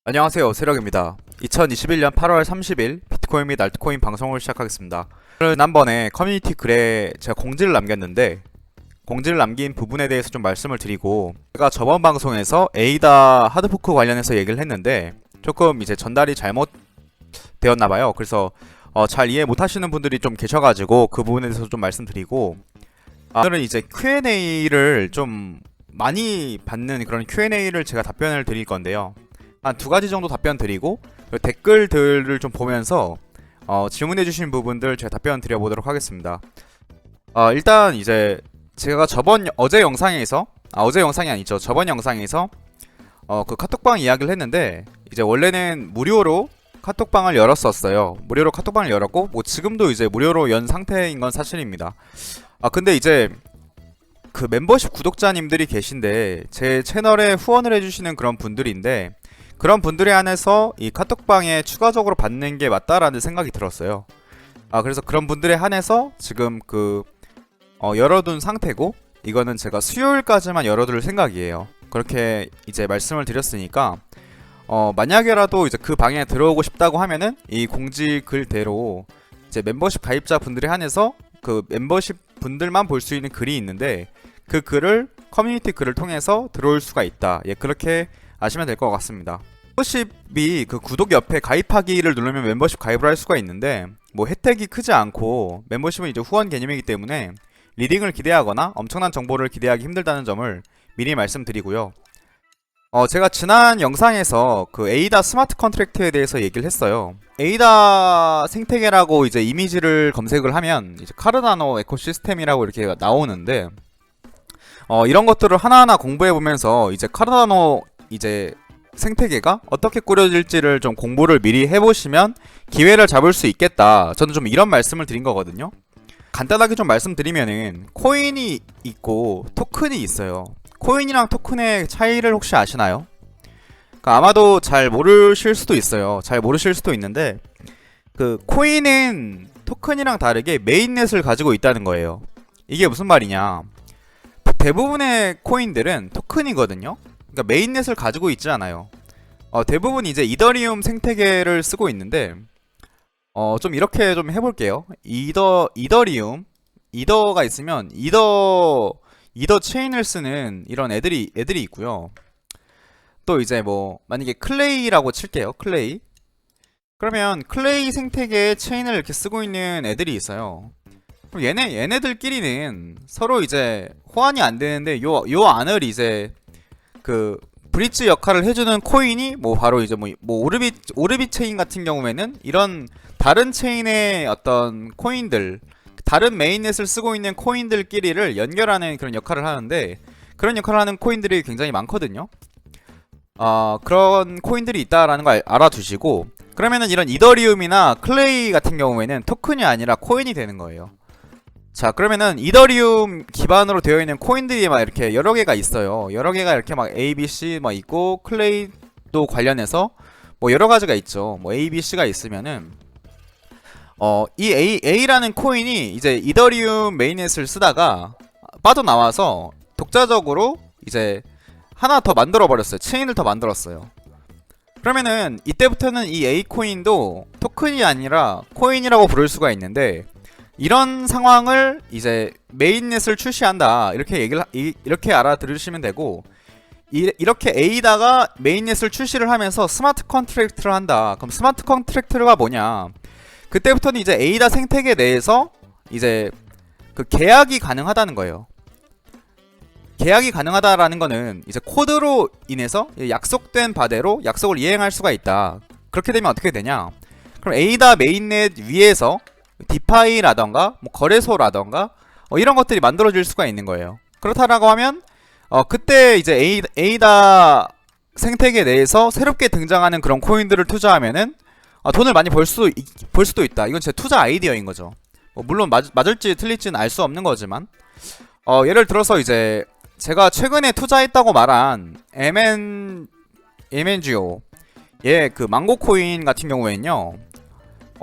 안녕하세요, 세력입니다. 2021년 8월 30일 비트코인 및 알트코인 방송을 시작하겠습니다. 지난번에 커뮤니티 글에 제가 공지를 남겼는데 공지를 남긴 부분에 대해서 좀 말씀을 드리고, 제가 저번 방송에서 에이다 하드포크 관련해서 얘기를 했는데 조금 이제 전달이 잘못 되었나봐요. 그래서 잘 이해 못하시는 분들이 좀 계셔가지고 그 부분에 대해서 좀 말씀드리고, 오늘은 이제 Q&A를 좀 많이 받는 그런 Q&A를 제가 답변을 드릴 건데요. 한 두 가지 정도 답변 드리고, 댓글들을 좀 보면서 질문해 주신 부분들 제가 답변 드려보도록 하겠습니다. 일단 이제 제가 어제 영상에서 어제 영상이 아니죠, 저번 영상에서 그 카톡방 이야기를 했는데, 이제 원래는 무료로 카톡방을 열었었어요. 무료로 카톡방을 열었고, 뭐 지금도 이제 무료로 연 상태인 건 사실입니다. 근데 이제 그 멤버십 구독자님들이 계신데 제 채널에 후원을 해주시는 그런 분들인데, 그런 분들에 한해서 이 카톡방에 추가적으로 받는 게 맞다라는 생각이 들었어요. 그래서 그런 분들에 한해서 지금 열어둔 상태고, 이거는 제가 수요일까지만 열어둘 생각이에요. 그렇게 이제 말씀을 드렸으니까 만약에라도 이제 그 방에 들어오고 싶다고 하면은 이 공지 글대로 이제 멤버십 가입자 분들에 한해서 그 멤버십 분들만 볼 수 있는 글이 있는데, 그 글을 커뮤니티 글을 통해서 들어올 수가 있다. 예, 그렇게 아시면 될 것 같습니다. 멤버십이 그 구독 옆에 가입하기를 누르면 멤버십 가입을 할 수가 있는데, 뭐 혜택이 크지 않고 멤버십은 이제 후원 개념이기 때문에 리딩을 기대하거나 엄청난 정보를 기대하기 힘들다는 점을 미리 말씀드리고요. 제가 지난 영상에서 그 에이다 스마트 컨트랙트에 대해서 얘기를 했어요. 에이다 생태계라고 이제 이미지를 검색을 하면 이제 카르다노 에코시스템이라고 이렇게 나오는데, 이런 것들을 하나하나 공부해보면서 이제 카르다노 이제 생태계가 어떻게 꾸려질지를 좀 공부를 미리 해보시면 기회를 잡을 수 있겠다. 저는 좀 이런 말씀을 드린 거거든요. 간단하게 좀 말씀드리면은 코인이 있고 토큰이 있어요. 코인이랑 토큰의 차이를 혹시 아시나요? 아마도 잘 모르실 수도 있어요. 잘 모르실 수도 있는데, 그 코인은 토큰이랑 다르게 메인넷을 가지고 있다는 거예요. 이게 무슨 말이냐? 대부분의 코인들은 토큰이거든요. 그러니까 메인넷을 가지고 있지 않아요. 대부분 이제 이더리움 생태계를 쓰고 있는데, 좀 이렇게 좀 해볼게요. 이더리움 이더가 있으면 이더 체인을 쓰는 이런 애들이 있고요. 또 이제 뭐 만약에 클레이라고 칠게요. 클레이. 그러면 클레이 생태계의 체인을 이렇게 쓰고 있는 애들이 있어요. 그럼 얘네들끼리는 서로 이제 호환이 안 되는데, 요 안을 이제 그 브릿지 역할을 해주는 코인이 뭐 바로 이제 뭐 오르빗 체인 같은 경우에는 이런 다른 체인의 어떤 코인들, 다른 메인넷을 쓰고 있는 코인들끼리를 연결하는 그런 역할을 하는데, 그런 역할을 하는 코인들이 굉장히 많거든요. 그런 코인들이 있다라는 걸 알아두시고, 그러면은 이런 이더리움이나 클레이 같은 경우에는 토큰이 아니라 코인이 되는 거예요. 자, 그러면은 이더리움 기반으로 되어 있는 코인들이 막 이렇게 여러 개가 있어요. 여러 개가 이렇게 막 A, B, C 막 있고, 클레이도 관련해서 뭐 여러 가지가 있죠. 뭐 A, B, C가 있으면은 이 A라는 코인이 이제 이더리움 메인넷을 쓰다가 빠져나와서 독자적으로 이제 하나 더 만들어 버렸어요. 체인을 더 만들었어요. 그러면은 이때부터는 이 A 코인도 토큰이 아니라 코인이라고 부를 수가 있는데, 이런 상황을 이제 메인넷을 출시한다, 이렇게 알아들으시면 되고, 이렇게 A다가 메인넷을 출시를 하면서 스마트 컨트랙트를 한다. 그럼 스마트 컨트랙트가 뭐냐? 그때부터는 이제 에이다 생태계 내에서 이제 그 계약이 가능하다는 거예요. 계약이 가능하다라는 거는 이제 코드로 인해서 약속된 바대로 약속을 이행할 수가 있다. 그렇게 되면 어떻게 되냐? 그럼 에이다 메인넷 위에서 디파이라던가 뭐 거래소라던가 이런 것들이 만들어질 수가 있는 거예요. 그렇다라고 하면 그때 이제 에이다 생태계 내에서 새롭게 등장하는 그런 코인들을 투자하면은 돈을 많이 벌 수도 있다. 이건 제 투자 아이디어인 거죠. 물론 맞을지 틀릴지는 알 수 없는 거지만, 예를 들어서 이제 제가 최근에 투자했다고 말한 MNGO 그 망고 코인 같은 경우에는요,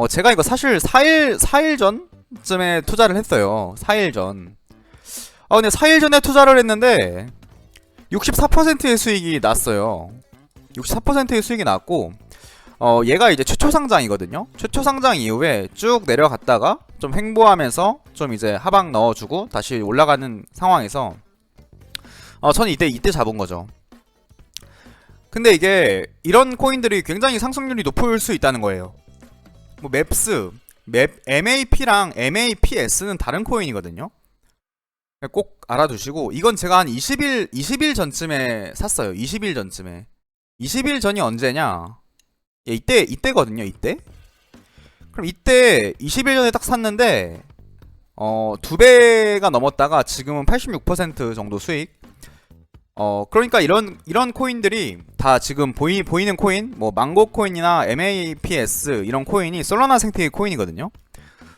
제가 이거 사실 4일 전쯤에 투자를 했어요. 4일 전. 근데 4일 전에 투자를 했는데 64%의 수익이 났어요. 64%의 수익이 나왔고, 얘가 이제 최초 상장이거든요. 최초 상장 이후에 쭉 내려갔다가 좀 횡보하면서 좀 이제 하방 넣어주고 다시 올라가는 상황에서 저는 이때 잡은 거죠. 근데 이게 이런 코인들이 굉장히 상승률이 높을 수 있다는 거예요. 뭐 MAP랑 MAPS는 다른 코인이거든요. 꼭 알아두시고, 이건 제가 한 20일 전쯤에 샀어요. 20일 전쯤에. 20일 전이 언제냐? 예, 이때거든요. 이때. 그럼 이때 20일 전에 딱 샀는데 2배가 넘었다가 지금은 86% 정도 수익. 그러니까 이런 코인들이 다 지금 보이는 코인, 뭐 망고 코인이나 MAPS 이런 코인이 솔라나 생태계 코인이거든요.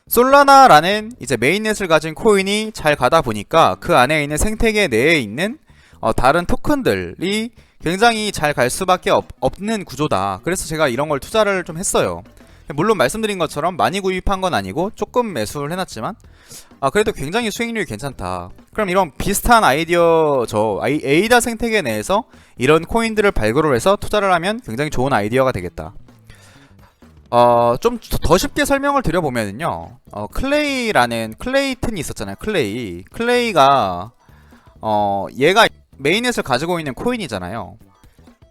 솔라나라는 이제 메인넷을 가진 코인이 잘 가다 보니까 그 안에 있는 생태계 내에 있는 다른 토큰들이 굉장히 잘 갈 수밖에 없는 구조다. 그래서 제가 이런 걸 투자를 좀 했어요. 물론 말씀드린 것처럼 많이 구입한 건 아니고 조금 매수를 해놨지만 그래도 굉장히 수익률이 괜찮다. 그럼 이런 비슷한 아이디어죠. 에이다 생태계 내에서 이런 코인들을 발굴을 해서 투자를 하면 굉장히 좋은 아이디어가 되겠다. 좀 더 쉽게 설명을 드려보면요, 클레이튼이 있었잖아요. 클레이가 얘가 메인넷을 가지고 있는 코인이잖아요.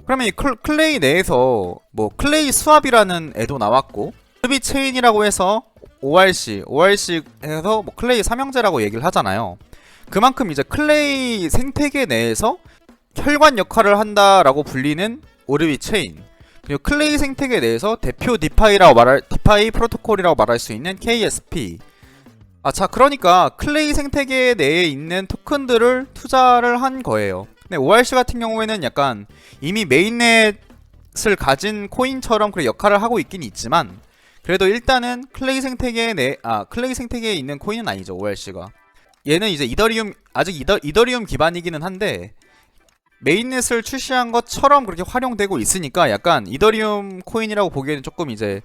그러면 이 클레이 내에서 뭐 클레이 스왑이라는 애도 나왔고, 루비 체인이라고 해서 ORC에서 뭐 클레이 삼형제라고 얘기를 하잖아요. 그만큼 이제 클레이 생태계 내에서 혈관 역할을 한다라고 불리는 오르비 체인, 그리고 클레이 생태계 내에서 대표 디파이 프로토콜이라고 말할 수 있는 KSP. 자, 그러니까 클레이 생태계 내에 있는 토큰들을 투자를 한 거예요. 근데 ORC 같은 경우에는 약간 이미 메인넷을 가진 코인처럼 그런 역할을 하고 있긴 있지만, 그래도 일단은 클레이 생태계에 있는 코인은 아니죠, ORC가. 얘는 이제 아직 이더리움 기반이기는 한데, 메인넷을 출시한 것처럼 그렇게 활용되고 있으니까 약간 이더리움 코인이라고 보기에는 조금 이제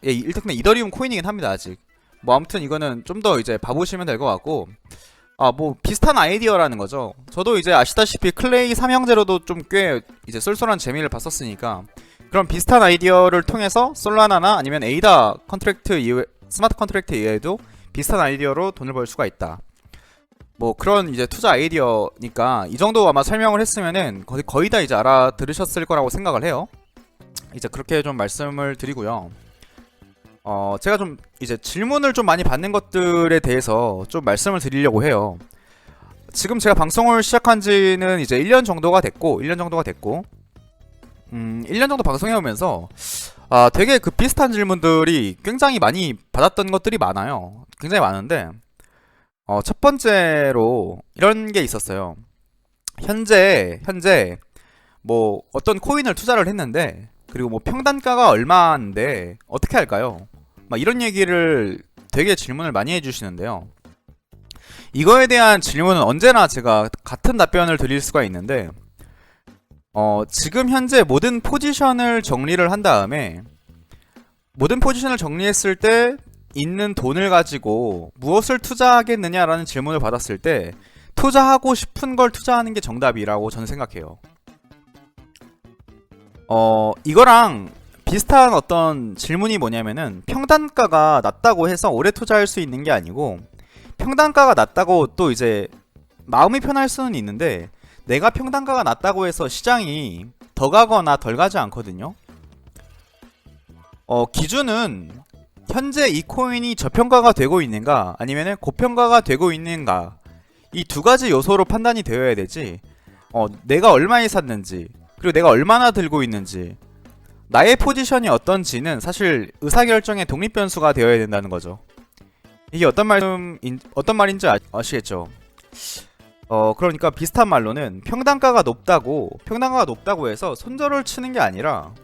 일단 그냥 이더리움 코인이긴 합니다, 아직. 뭐 아무튼 이거는 좀 더 이제 봐보시면 될 것 같고, 뭐 비슷한 아이디어라는 거죠. 저도 이제 아시다시피 클레이 삼형제로도 좀 꽤 이제 쏠쏠한 재미를 봤었으니까, 그런 비슷한 아이디어를 통해서 솔라나나 아니면 에이다 스마트 컨트랙트 이외에도 비슷한 아이디어로 돈을 벌 수가 있다. 뭐 그런 이제 투자 아이디어니까 이 정도 아마 설명을 했으면은 거의 다 이제 알아들으셨을 거라고 생각을 해요. 이제 그렇게 좀 말씀을 드리고요. 제가 좀 이제 질문을 좀 많이 받는 것들에 대해서 좀 말씀을 드리려고 해요. 지금 제가 방송을 시작한 지는 이제 1년 정도가 됐고 1년 정도 방송해오면서 되게 그 비슷한 질문들이 굉장히 많이 받았던 것들이 많아요. 굉장히 많은데, 첫 번째로 이런 게 있었어요. 현재 뭐 어떤 코인을 투자를 했는데, 그리고 뭐 평단가가 얼마인데 어떻게 할까요? 막 이런 얘기를 되게 질문을 많이 해주시는데요. 이거에 대한 질문은 언제나 제가 같은 답변을 드릴 수가 있는데, 지금 현재 모든 포지션을 정리를 한 다음에, 모든 포지션을 정리했을 때 있는 돈을 가지고 무엇을 투자하겠느냐라는 질문을 받았을 때 투자하고 싶은 걸 투자하는 게 정답이라고 저는 생각해요. 이거랑 비슷한 어떤 질문이 뭐냐면은, 평단가가 낮다고 해서 오래 투자할 수 있는 게 아니고, 평단가가 낮다고 또 이제 마음이 편할 수는 있는데, 내가 평단가가 낮다고 해서 시장이 더 가거나 덜 가지 않거든요. 기준은 현재 이 코인이 저평가가 되고 있는가 아니면 고평가가 되고 있는가, 이 두 가지 요소로 판단이 되어야 되지, 내가 얼마에 샀는지, 그리고 내가 얼마나 들고 있는지, 나의 포지션이 어떤지는 사실 의사결정의 독립변수가 되어야 된다는 거죠. 이게 어떤 말인지 아시겠죠? 그러니까 비슷한 말로는 평단가가 높다고 해서 손절을 치는 게 아니라,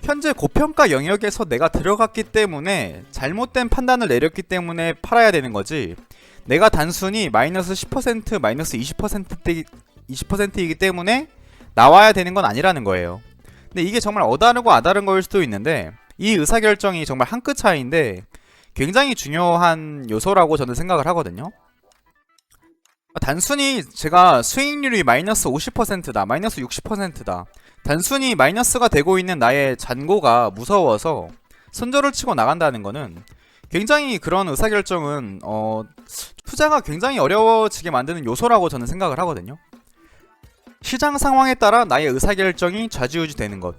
현재 고평가 영역에서 내가 들어갔기 때문에 잘못된 판단을 내렸기 때문에 팔아야 되는 거지, 내가 단순히 마이너스 10% 마이너스 20%이기 때문에 나와야 되는 건 아니라는 거예요. 근데 이게 정말 어다르고 아다른 거일 수도 있는데, 이 의사결정이 정말 한 끗 차이인데 굉장히 중요한 요소라고 저는 생각을 하거든요. 단순히 제가 수익률이 마이너스 50%다 마이너스 60%다 단순히 마이너스가 되고 있는 나의 잔고가 무서워서 손절을 치고 나간다는 거는 굉장히 그런 의사결정은 투자가 굉장히 어려워지게 만드는 요소라고 저는 생각을 하거든요. 시장 상황에 따라 나의 의사결정이 좌지우지 되는 것.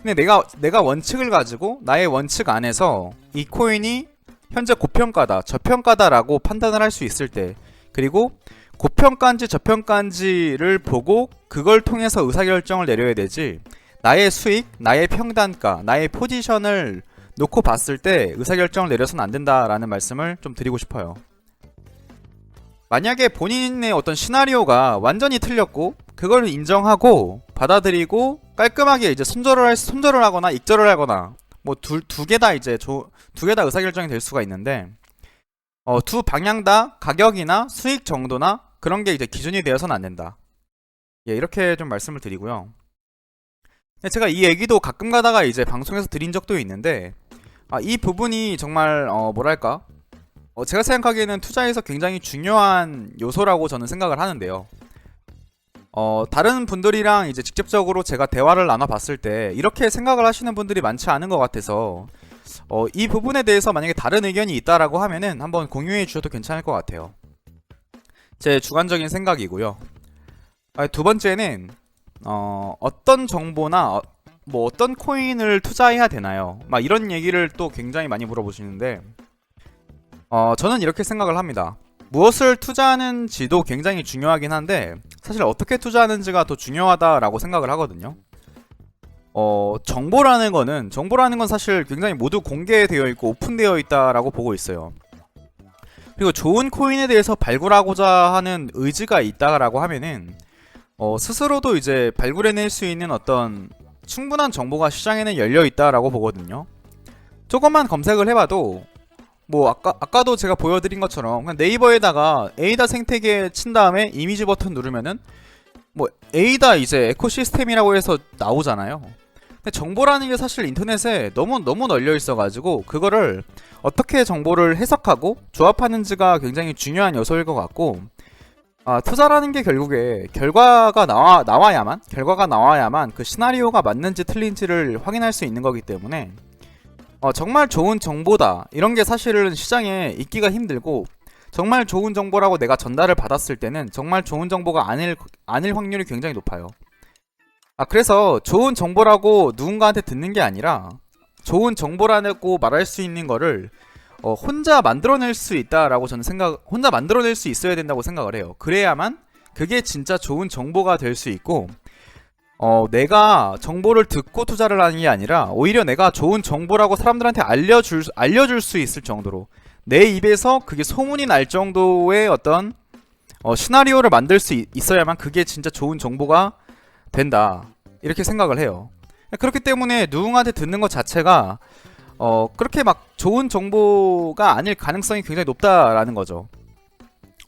근데 내가 원칙을 가지고 나의 원칙 안에서 이 코인이 현재 고평가다, 저평가다라고 판단을 할 수 있을 때, 그리고 고평가인지 저평가인지를 보고 그걸 통해서 의사결정을 내려야 되지, 나의 수익, 나의 평단가, 나의 포지션을 놓고 봤을 때 의사결정을 내려서는 안 된다라는 말씀을 좀 드리고 싶어요. 만약에 본인의 어떤 시나리오가 완전히 틀렸고 그걸 인정하고 받아들이고 깔끔하게 이제 손절을 하거나 익절을 하거나 뭐 두 개 다 이제 두 개 다 의사결정이 될 수가 있는데, 두 방향 다 가격이나 수익 정도나 그런 게 이제 기준이 되어서는 안 된다. 예, 이렇게 좀 말씀을 드리고요. 제가 이 얘기도 가끔 가다가 이제 방송에서 드린 적도 있는데, 이 부분이 정말 뭐랄까, 제가 생각하기에는 투자에서 굉장히 중요한 요소라고 저는 생각을 하는데요. 다른 분들이랑 이제 직접적으로 제가 대화를 나눠봤을 때 이렇게 생각을 하시는 분들이 많지 않은 것 같아서 이 부분에 대해서 만약에 다른 의견이 있다라고 하면은 한번 공유해 주셔도 괜찮을 것 같아요. 제 주관적인 생각이고요. 두 번째는 어떤 정보나 뭐 어떤 코인을 투자해야 되나요? 막 이런 얘기를 또 굉장히 많이 물어보시는데, 저는 이렇게 생각을 합니다. 무엇을 투자하는지도 굉장히 중요하긴 한데 사실 어떻게 투자하는지가 더 중요하다라고 생각을 하거든요. 정보라는 건 사실 굉장히 모두 공개되어 있고 오픈되어 있다라고 보고 있어요. 그리고 좋은 코인에 대해서 발굴하고자 하는 의지가 있다라고 하면은 스스로도 이제 발굴해낼 수 있는 어떤 충분한 정보가 시장에는 열려 있다라고 보거든요. 조금만 검색을 해봐도 뭐 아까도 제가 보여드린 것처럼 그냥 네이버에다가 에이다 생태계 친 다음에 이미지 버튼 누르면은 뭐 에이다 이제 에코시스템이라고 해서 나오잖아요. 근데 정보라는 게 사실 인터넷에 너무 널려 있어가지고 그거를 어떻게 정보를 해석하고 조합하는지가 굉장히 중요한 요소일 것 같고, 투자라는 게 결국에 결과가 나와야만 그 시나리오가 맞는지 틀린지를 확인할 수 있는 거기 때문에 정말 좋은 정보다 이런 게 사실은 시장에 있기가 힘들고, 정말 좋은 정보라고 내가 전달을 받았을 때는 정말 좋은 정보가 아닐 확률이 굉장히 높아요. 그래서 좋은 정보라고 누군가한테 듣는 게 아니라 좋은 정보라고 말할 수 있는 거를 혼자 만들어낼 수 있다라고 저는 혼자 만들어낼 수 있어야 된다고 생각을 해요. 그래야만 그게 진짜 좋은 정보가 될 수 있고, 내가 정보를 듣고 투자를 하는 게 아니라 오히려 내가 좋은 정보라고 사람들한테 알려줄 수 있을 정도로 내 입에서 그게 소문이 날 정도의 어떤 시나리오를 만들 수 있어야만 그게 진짜 좋은 정보가 된다, 이렇게 생각을 해요. 그렇기 때문에 누군가한테 듣는 것 자체가 그렇게 막 좋은 정보가 아닐 가능성이 굉장히 높다라는 거죠.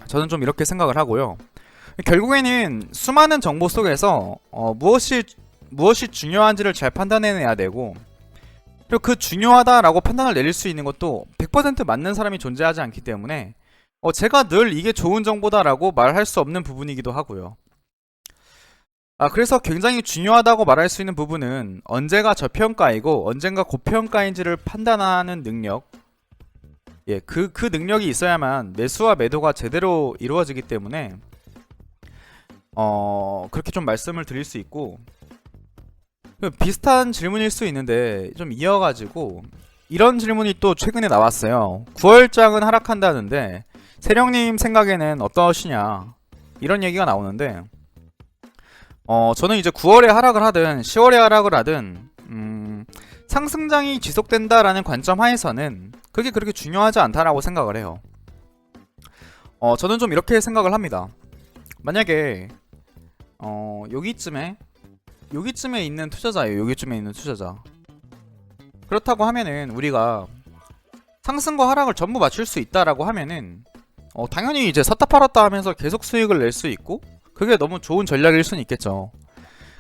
저는 좀 이렇게 생각을 하고요. 결국에는 수많은 정보 속에서 무엇이 중요한지를 잘 판단해내야 되고, 그리고 그 중요하다라고 판단을 내릴 수 있는 것도 100% 맞는 사람이 존재하지 않기 때문에 제가 늘 이게 좋은 정보다라고 말할 수 없는 부분이기도 하고요. 그래서 굉장히 중요하다고 말할 수 있는 부분은 언제가 저평가이고 언젠가 고평가인지를 판단하는 능력, 그 능력이 있어야만 매수와 매도가 제대로 이루어지기 때문에 그렇게 좀 말씀을 드릴 수 있고, 비슷한 질문일 수 있는데 좀 이어가지고 이런 질문이 또 최근에 나왔어요. 9월장은 하락한다는데 세령님 생각에는 어떠시냐, 이런 얘기가 나오는데, 저는 이제 9월에 하락을 하든 10월에 하락을 하든 상승장이 지속된다라는 관점 하에서는 그게 그렇게 중요하지 않다라고 생각을 해요. 저는 좀 이렇게 생각을 합니다. 만약에 여기쯤에 있는 투자자예요. 여기쯤에 있는 투자자. 그렇다고 하면은 우리가 상승과 하락을 전부 맞출 수 있다라고 하면은 당연히 이제 샀다 팔았다 하면서 계속 수익을 낼 수 있고 그게 너무 좋은 전략일 수는 있겠죠.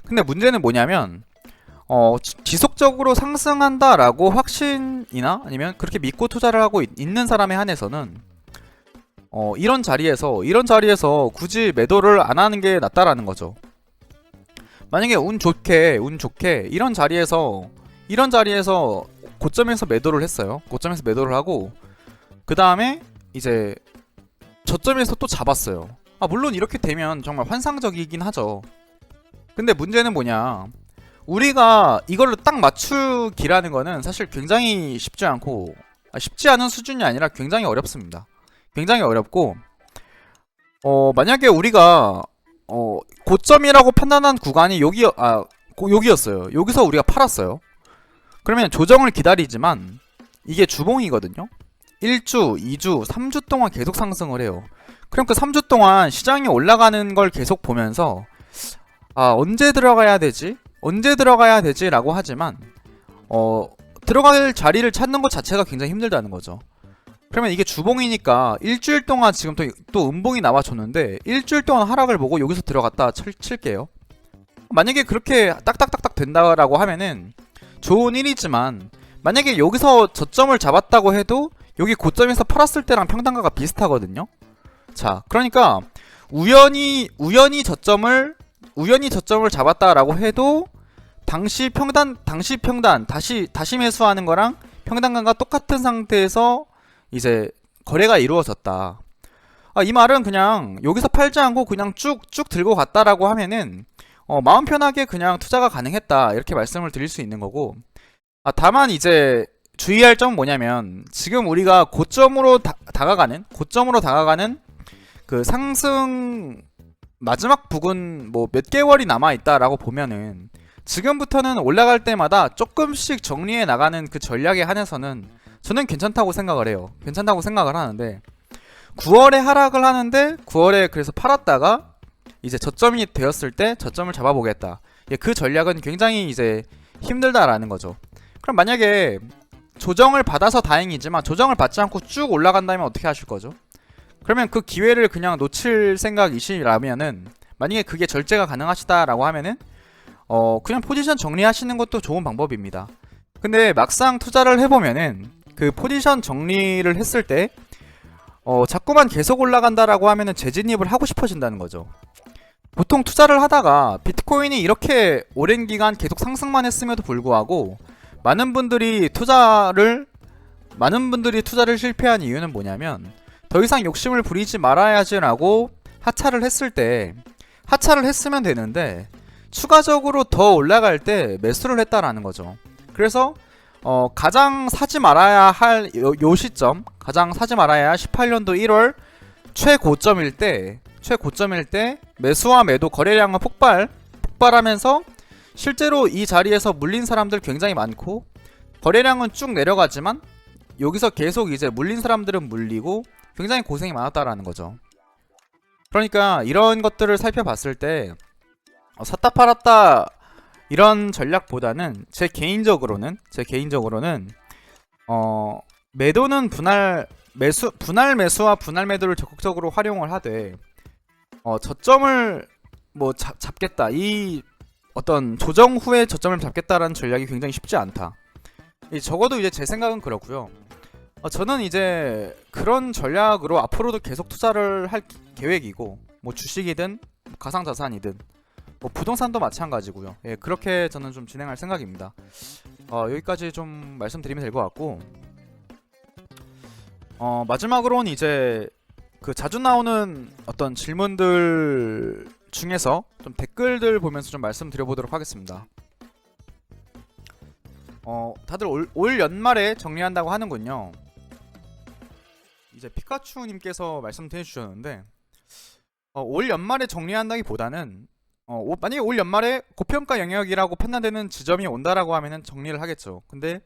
근데 문제는 뭐냐면 지속적으로 상승한다라고 확신이나 아니면 그렇게 믿고 투자를 하고 있는 사람에 한해서는 이런 자리에서 굳이 매도를 안 하는 게 낫다라는 거죠. 만약에 운 좋게 이런 자리에서 고점에서 매도를 했어요. 고점에서 매도를 하고 그 다음에 이제 저점에서 또 잡았어요. 물론 이렇게 되면 정말 환상적이긴 하죠. 근데 문제는 뭐냐, 우리가 이걸로 딱 맞추기라는 거는 사실 굉장히 쉽지 않고, 쉽지 않은 수준이 아니라 굉장히 어렵습니다. 굉장히 어렵고, 만약에 우리가 고점이라고 판단한 구간이 여기였어요. 여기서 우리가 팔았어요. 그러면 조정을 기다리지만 이게 주봉이거든요. 1주, 2주, 3주 동안 계속 상승을 해요. 그럼 그 3주 동안 시장이 올라가는 걸 계속 보면서 언제 들어가야 되지? 언제 들어가야 되지? 라고 하지만 들어갈 자리를 찾는 것 자체가 굉장히 힘들다는 거죠. 그러면 이게 주봉이니까 일주일 동안 지금 또 음봉이 나와줬는데 일주일 동안 하락을 보고 여기서 들어갔다 칠게요. 만약에 그렇게 딱딱딱딱 된다라고 하면은 좋은 일이지만, 만약에 여기서 저점을 잡았다고 해도 여기 고점에서 팔았을 때랑 평단가가 비슷하거든요. 자, 그러니까 우연히 저점을 잡았다라고 해도 당시 평단 다시 매수하는 거랑 평단가가 똑같은 상태에서 이제 거래가 이루어졌다. 이 말은 그냥 여기서 팔지 않고 그냥 쭉 들고 갔다라고 하면은 마음 편하게 그냥 투자가 가능했다, 이렇게 말씀을 드릴 수 있는 거고, 다만 이제 주의할 점은 뭐냐면, 지금 우리가 고점으로 다가가는 그 상승 마지막 부근 뭐 몇 개월이 남아 있다라고 보면은, 지금부터는 올라갈 때마다 조금씩 정리해 나가는 그 전략에 한해서는 저는 괜찮다고 생각을 해요. 괜찮다고 생각을 하는데, 9월에 하락을 하는데 9월에 그래서 팔았다가 이제 저점이 되었을 때 저점을 잡아보겠다, 그 전략은 굉장히 이제 힘들다라는 거죠. 그럼 만약에 조정을 받아서 다행이지만 조정을 받지 않고 쭉 올라간다면 어떻게 하실 거죠? 그러면 그 기회를 그냥 놓칠 생각이시라면은, 만약에 그게 절제가 가능하시다라고 하면은 그냥 포지션 정리하시는 것도 좋은 방법입니다. 근데 막상 투자를 해보면은 그 포지션 정리를 했을 때 자꾸만 계속 올라간다라고 하면은 재진입을 하고 싶어진다는 거죠. 보통 투자를 하다가 비트코인이 이렇게 오랜 기간 계속 상승만 했음에도 불구하고 많은 분들이 투자를 실패한 이유는 뭐냐면, 더 이상 욕심을 부리지 말아야지라고 하차를 했으면 되는데 추가적으로 더 올라갈 때 매수를 했다라는 거죠. 그래서 가장 사지 말아야 할 요 시점, 가장 사지 말아야 할 18년도 1월 최고점일 때 매수와 매도 거래량은 폭발하면서 실제로 이 자리에서 물린 사람들 굉장히 많고, 거래량은 쭉 내려가지만 여기서 계속 이제 물린 사람들은 물리고 굉장히 고생이 많았다라는 거죠. 그러니까 이런 것들을 살펴봤을 때 샀다 팔았다 이런 전략보다는 제 개인적으로는 매도는 분할 매수와 분할 매도를 적극적으로 활용을 하되, 저점을 뭐 잡겠다, 이 어떤 조정 후에 저점을 잡겠다라는 전략이 굉장히 쉽지 않다. 적어도 이제 제 생각은 그렇고요. 저는 이제 그런 전략으로 앞으로도 계속 투자를 할 계획이고, 뭐 주식이든 가상자산이든 뭐 부동산도 마찬가지고요. 그렇게 저는 좀 진행할 생각입니다. 여기까지 좀 말씀드리면 될 것 같고, 마지막으로는 이제 그 자주 나오는 어떤 질문들 중에서 좀 댓글들 보면서 좀 말씀드려보도록 하겠습니다. 다들 올 연말에 정리한다고 하는군요. 이제 피카츄님께서 말씀해 주셨는데, 올 연말에 정리한다기보다는 만약에 올 연말에 고평가 영역이라고 판단되는 지점이 온다라고 하면은 정리를 하겠죠. 근데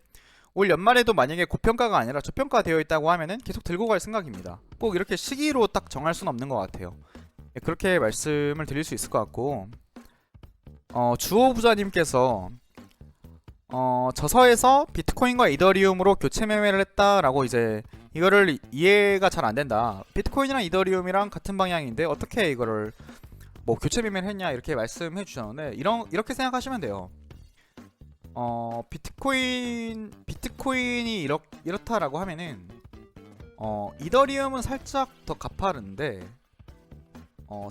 올 연말에도 만약에 고평가가 아니라 저평가되어 있다고 하면은 계속 들고 갈 생각입니다. 꼭 이렇게 시기로 딱 정할 수는 없는 것 같아요. 그렇게 말씀을 드릴 수 있을 것 같고, 주호부자님께서 저서에서 비트코인과 이더리움으로 교체 매매를 했다라고, 이제 이거를 이해가 잘 안 된다, 비트코인이랑 이더리움이랑 같은 방향인데 어떻게 이거를 뭐 교체 매매를 했냐, 이렇게 말씀해 주셨는데, 이렇게 생각하시면 돼요. 비트코인이 이렇다라고 하면은 이더리움은 살짝 더 가파른데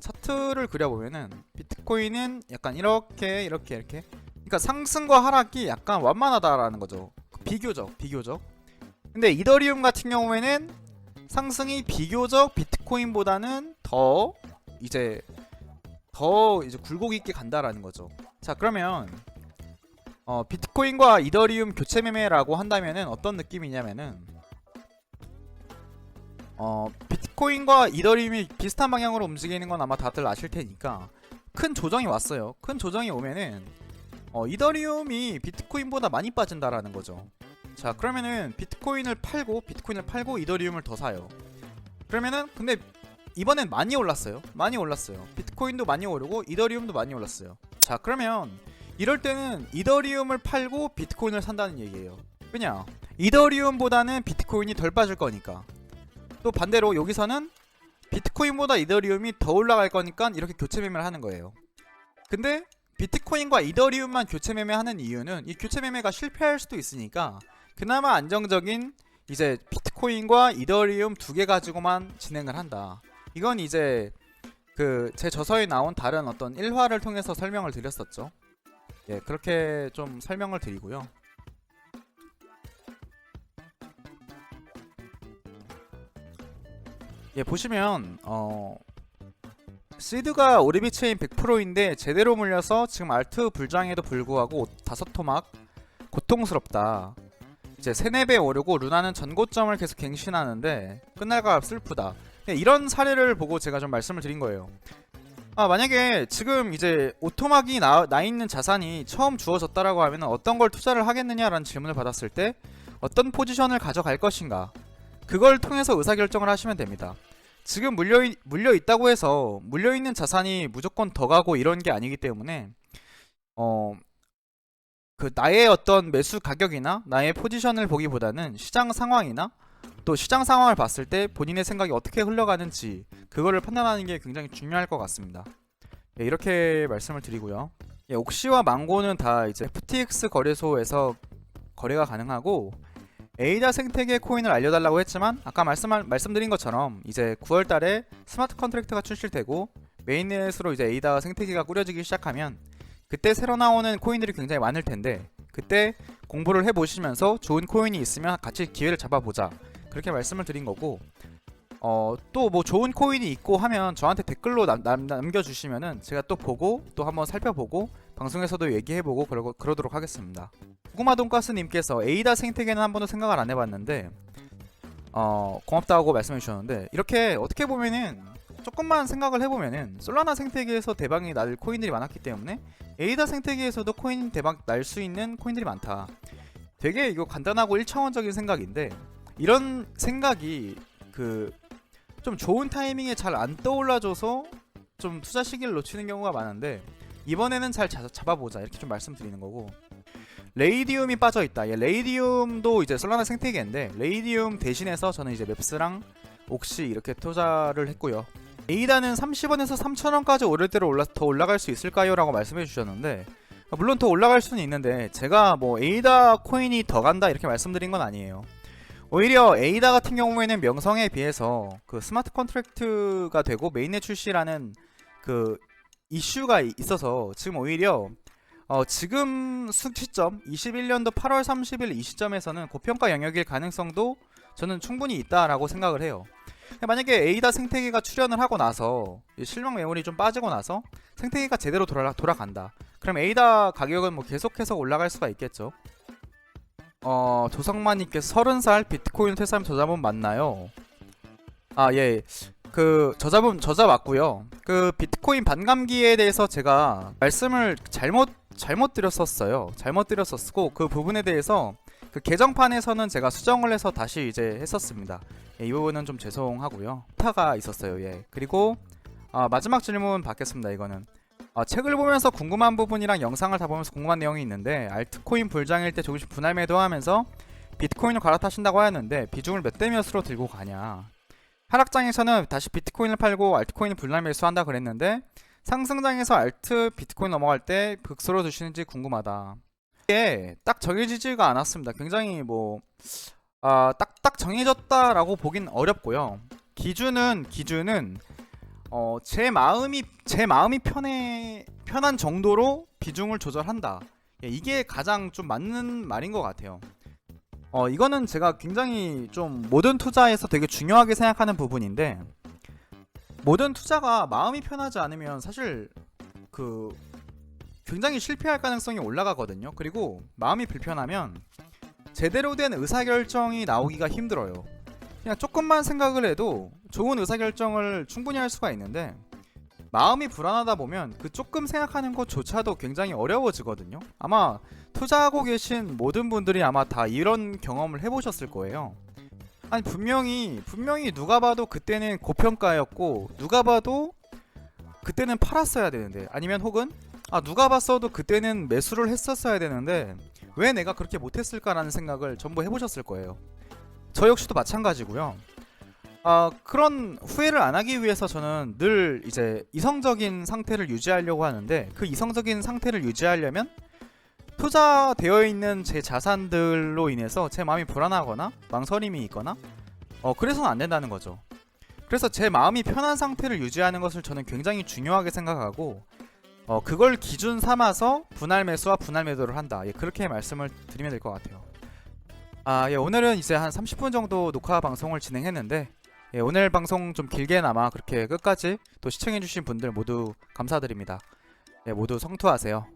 차트를 그려보면은 비트코인은 약간 이렇게 그러니까 상승과 하락이 약간 완만하다라는 거죠. 비교적. 근데 이더리움 같은 경우에는 상승이 비교적 비트코인보다는 이제 더 굴곡 있게 간다라는 거죠. 자, 그러면 비트코인과 이더리움 교체 매매라고 한다면은 어떤 느낌이냐면은 비트코인과 이더리움이 비슷한 방향으로 움직이는 건 아마 다들 아실 테니까 큰 조정이 왔어요. 큰 조정이 오면은 이더리움이 비트코인보다 많이 빠진다라는 거죠. 자, 그러면은 비트코인을 팔고 이더리움을 더 사요. 그러면은 근데 이번엔 많이 올랐어요. 비트코인도 많이 오르고 이더리움도 많이 올랐어요. 자, 그러면 이럴 때는 이더리움을 팔고 비트코인을 산다는 얘기예요. 왜냐? 이더리움보다는 비트코인이 덜 빠질 거니까. 또 반대로 여기서는 비트코인보다 이더리움이 더 올라갈 거니까 이렇게 교체 매매를 하는 거예요. 근데 비트코인과 이더리움만 교체 매매하는 이유는 이 교체 매매가 실패할 수도 있으니까 그나마 안정적인 이제 비트코인과 이더리움 두 개 가지고만 진행을 한다. 이건 이제 제 저서에 나온 다른 어떤 일화를 통해서 설명을 드렸었죠. 예, 그렇게 좀 설명을 드리고요. 예, 보시면 시드가 오리비 체인 100%인데 제대로 물려서 지금 알트 불장에도 불구하고 5토막 고통스럽다. 이제 3-4배 오르고 루나는 전고점을 계속 갱신하는데 끝날까 슬프다. 이런 사례를 보고 제가 좀 말씀을 드린 거예요. 만약에 지금 이제 오토막이 나 있는 자산이 처음 주어졌다라고 하면 어떤 걸 투자를 하겠느냐라는 질문을 받았을 때 어떤 포지션을 가져갈 것인가, 그걸 통해서 의사결정을 하시면 됩니다. 지금 물려있다고 해서 물려있는 자산이 무조건 더 가고 이런 게 아니기 때문에 나의 어떤 매수 가격이나 나의 포지션을 보기보다는 시장 상황이나 또 시장 상황을 봤을 때 본인의 생각이 어떻게 흘러가는지 그거를 판단하는 게 굉장히 중요할 것 같습니다. 예, 이렇게 말씀을 드리고요. 예, 옥시와 망고는 다 이제 FTX 거래소에서 거래가 가능하고 에이다 생태계 코인을 알려달라고 했지만 아까 말씀드린 것처럼 이제 9월달에 스마트 컨트랙트가 출시되고 메인넷으로 이제 에이다 생태계가 꾸려지기 시작하면 그때 새로 나오는 코인들이 굉장히 많을 텐데 그때 공부를 해보시면서 좋은 코인이 있으면 같이 기회를 잡아보자, 그렇게 말씀을 드린 거고, 또 뭐 좋은 코인이 있고 하면 저한테 댓글로 남겨주시면은 제가 또 보고 또 한번 살펴보고 방송에서도 얘기해보고 그러도록 하겠습니다. 고구마 돈가스님께서 에이다 생태계는 한 번도 생각을 안 해봤는데 고맙다고 말씀해 주셨는데, 이렇게 어떻게 보면은 조금만 생각을 해보면은 솔라나 생태계에서 대박이 날 코인들이 많았기 때문에 에이다 생태계에서도 코인 대박 날 수 있는 코인들이 많다. 되게 이거 간단하고 1차원적인 생각인데 이런 생각이 좀 좋은 타이밍에 잘 안 떠올라줘서 좀 투자 시기를 놓치는 경우가 많은데 이번에는 잘 잡아보자, 이렇게 좀 말씀드리는 거고. 레이디움이 빠져있다. 예, 레이디움도 이제 솔라나 생태계인데 레이디움 대신해서 저는 이제 맵스랑 옥시 이렇게 투자를 했고요. 에이다는 30원에서 3,000원까지 오를 대로 더 올라갈 수 있을까요? 라고 말씀해 주셨는데 물론 더 올라갈 수는 있는데 제가 뭐 에이다 코인이 더 간다 이렇게 말씀드린 건 아니에요. 오히려 에이다 같은 경우에는 명성에 비해서 스마트 컨트랙트가 되고 메인넷 출시라는 이슈가 있어서 지금 오히려 지금 시점 21년도 8월 30일 이 시점에서는 고평가 영역일 가능성도 저는 충분히 있다라고 생각을 해요. 만약에 에이다 생태계가 출현을 하고 나서 실명 매물이 좀 빠지고 나서 생태계가 제대로 돌아간다. 그럼 에이다 가격은 뭐 계속해서 올라갈 수가 있겠죠. 조성만님께서 30살 비트코인 퇴사하면 저자분 맞나요? 예. 저자 맞고요. 비트코인 반감기에 대해서 제가 말씀을 잘못 드렸었어요. 잘못 드렸었고 그 부분에 대해서 개정판에서는 제가 수정을 해서 다시 이제 했었습니다. 예, 이 부분은 좀 죄송하고요. 타가 있었어요. 예. 그리고 마지막 질문 받겠습니다. 이거는 책을 보면서 궁금한 부분이랑 영상을 다 보면서 궁금한 내용이 있는데 알트코인 불장일 때 조금씩 분할 매도하면서 비트코인을 갈아타신다고 하였는데 비중을 몇 대 몇으로 들고 가냐. 하락장에서는 다시 비트코인을 팔고 알트코인을 분할 매수한다 그랬는데 상승장에서 알트 비트코인 넘어갈 때 극소로 두시는지 궁금하다. 이게 딱 정해지지가 않았습니다. 굉장히 딱 정해졌다라고 보긴 어렵고요. 기준은 제 마음이 편한 정도로 비중을 조절한다. 예, 이게 가장 좀 맞는 말인 것 같아요. 이거는 제가 굉장히 좀 모든 투자에서 되게 중요하게 생각하는 부분인데, 모든 투자가 마음이 편하지 않으면 사실 그 굉장히 실패할 가능성이 올라가거든요. 그리고 마음이 불편하면 제대로 된 의사결정이 나오기가 힘들어요. 그냥 조금만 생각을 해도 좋은 의사결정을 충분히 할 수가 있는데, 마음이 불안하다 보면 그 조금 생각하는 것조차도 굉장히 어려워지거든요. 아마 투자하고 계신 모든 분들이 아마 다 이런 경험을 해보셨을 거예요. 아니 분명히 누가 봐도 그때는 고평가였고, 누가 봐도 그때는 팔았어야 되는데, 아니면 혹은 누가 봤어도 그때는 매수를 했었어야 되는데 왜 내가 그렇게 못했을까라는 생각을 전부 해보셨을 거예요. 저 역시도 마찬가지고요. 그런 후회를 안 하기 위해서 저는 늘 이제 이성적인 상태를 유지하려고 하는데, 그 이성적인 상태를 유지하려면 투자되어 있는 제 자산들로 인해서 제 마음이 불안하거나 망설임이 있거나 그래서는 안 된다는 거죠. 그래서 제 마음이 편한 상태를 유지하는 것을 저는 굉장히 중요하게 생각하고, 그걸 기준 삼아서 분할 매수와 분할 매도를 한다. 예, 그렇게 말씀을 드리면 될 것 같아요. 예, 오늘은 이제 한 30분 정도 녹화 방송을 진행했는데, 예, 오늘 방송 좀 길게나마 그렇게 끝까지 또 시청해주신 분들 모두 감사드립니다. 예, 모두 성투하세요.